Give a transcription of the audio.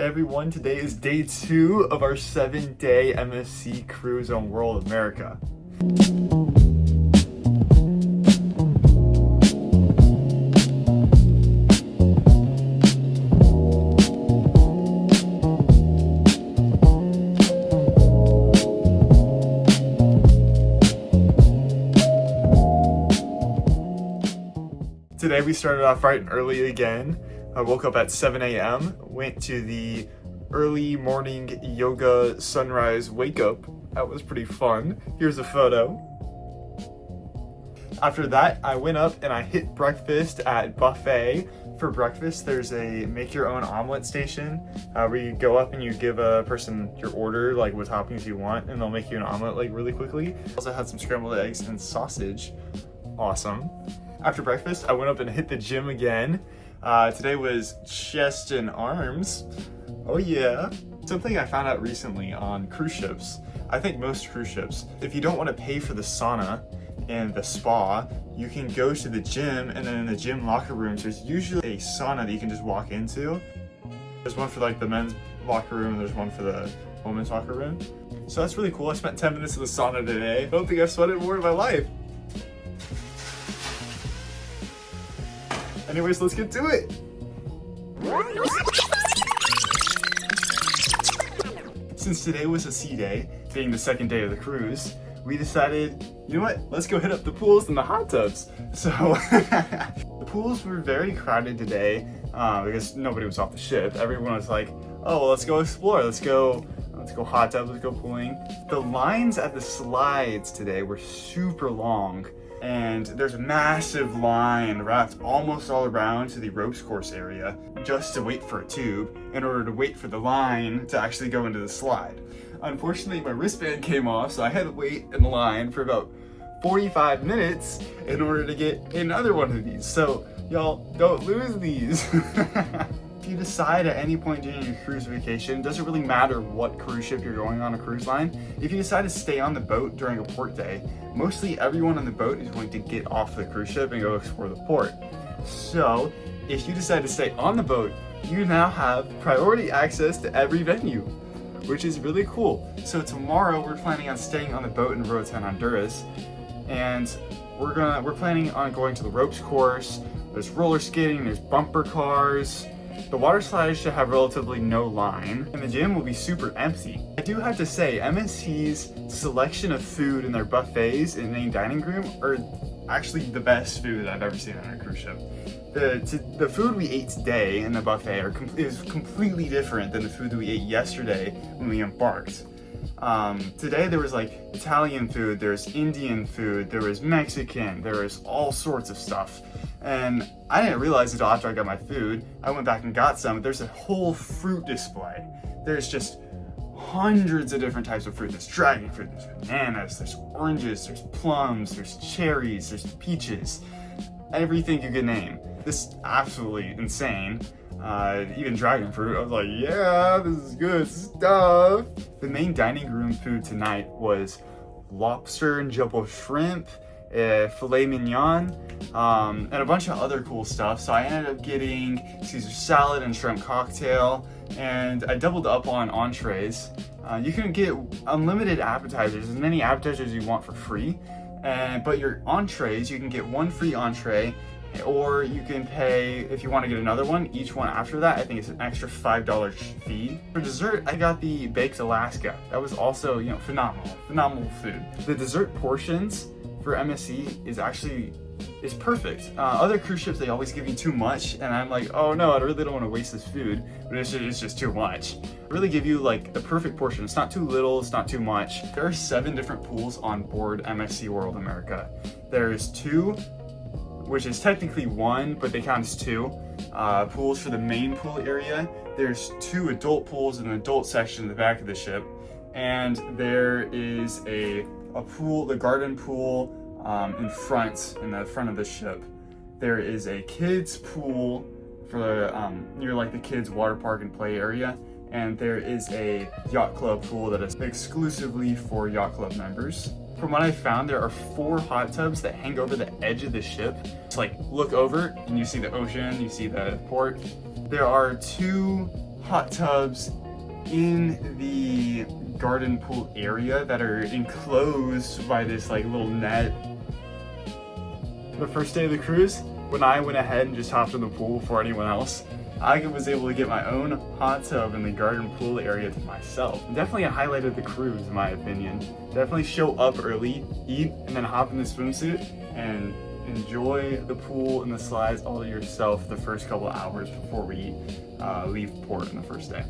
Hey everyone, today is day 2 of our 7-day MSC cruise on World America. Today we started off bright and early again. I woke up at 7 a.m., went to the early morning yoga sunrise wake up. That was pretty fun. Here's a photo. After that, I went up and I hit breakfast at Buffet. For breakfast, there's a make your own omelet station where you go up and you give a person your order, like what toppings you want, and they'll make you an omelet like really quickly. Also had some scrambled eggs and sausage. Awesome. After breakfast, I went up and hit the gym again. Today was chest and arms. Oh yeah. Something I found out recently on cruise ships, I think most cruise ships, if you don't want to pay for the sauna and the spa, you can go to the gym, and then in the gym locker rooms, there's usually a sauna that you can just walk into. There's one for like the men's locker room, and there's one for the women's locker room. So that's really cool. I spent 10 minutes in the sauna today. I don't think I've sweated more in my life. Anyways, let's get to it. Since today was a sea day, being the second day of the cruise, we decided, you know what, let's go hit up the pools and the hot tubs. So the pools were very crowded today because nobody was off the ship. Everyone was like, oh, well, let's go explore. Let's go hot tub, let's go pooling. The lines at the slides today were super long. And there's a massive line wrapped almost all around to the ropes course area just to wait for a tube in order to wait for the line to actually go into the slide. Unfortunately, my wristband came off, so I had to wait in the line for about 45 minutes in order to get another one of these. So y'all don't lose these. If you decide at any point during your cruise vacation, it doesn't really matter what cruise ship you're going on a cruise line, if you decide to stay on the boat during a port day, mostly everyone on the boat is going to get off the cruise ship and go explore the port. So if you decide to stay on the boat, you now have priority access to every venue, which is really cool. So tomorrow we're planning on staying on the boat in Roatan, Honduras, and we're planning on going to the ropes course. There's roller skating, there's bumper cars. The water slides should have relatively no line, and the gym will be super empty. I do have to say, MSC's selection of food in their buffets in the main dining room are actually the best food I've ever seen on a cruise ship. The food we ate today in the buffet is completely different than the food that we ate yesterday when we embarked. Today there was like Italian food, there's Indian food, there was Mexican, there was all sorts of stuff. And I didn't realize until after I got my food. I went back and got some. There's a whole fruit display. There's just hundreds of different types of fruit. There's dragon fruit, there's bananas, there's oranges, there's plums, there's cherries, there's peaches, everything you could name. This is absolutely insane. Even dragon fruit, I was like, yeah, this is good stuff. The main dining room food tonight was lobster and jumbo shrimp, filet mignon, and a bunch of other cool stuff. So I ended up getting Caesar salad and shrimp cocktail, and I doubled up on entrees. You can get unlimited appetizers, as many appetizers as you want for free, but your entrees, you can get one free entree, or you can pay, if you want to get another one, each one after that, I think it's an extra $5 fee. For dessert, I got the Baked Alaska. That was also, phenomenal food. The dessert portions for MSC is perfect. Other cruise ships, they always give you too much, and I'm like, oh no, I really don't want to waste this food, but it's just too much. They really give you like the perfect portion. It's not too little, it's not too much. There are 7 different pools on board MSC World America. There's 2, which is technically 1, but they count as 2 pools for the main pool area. There's 2 adult pools in an adult section in the back of the ship, and there is a pool, the garden pool, in the front of the ship. There is a kids pool for near like the kids water park and play area, and there is a yacht club pool that is exclusively for yacht club members. From what I found, there are 4 hot tubs that hang over the edge of the ship. It's like, look over and you see the ocean, you see the port. There are 2 hot tubs in the garden pool area that are enclosed by this like little net. The first day of the cruise, when I went ahead and just hopped in the pool before anyone else, I was able to get my own hot tub in the garden pool area to myself. Definitely a highlight of the cruise, in my opinion. Definitely show up early, eat, and then hop in the swimsuit and enjoy the pool and the slides all to yourself the first couple hours before we leave port on the first day.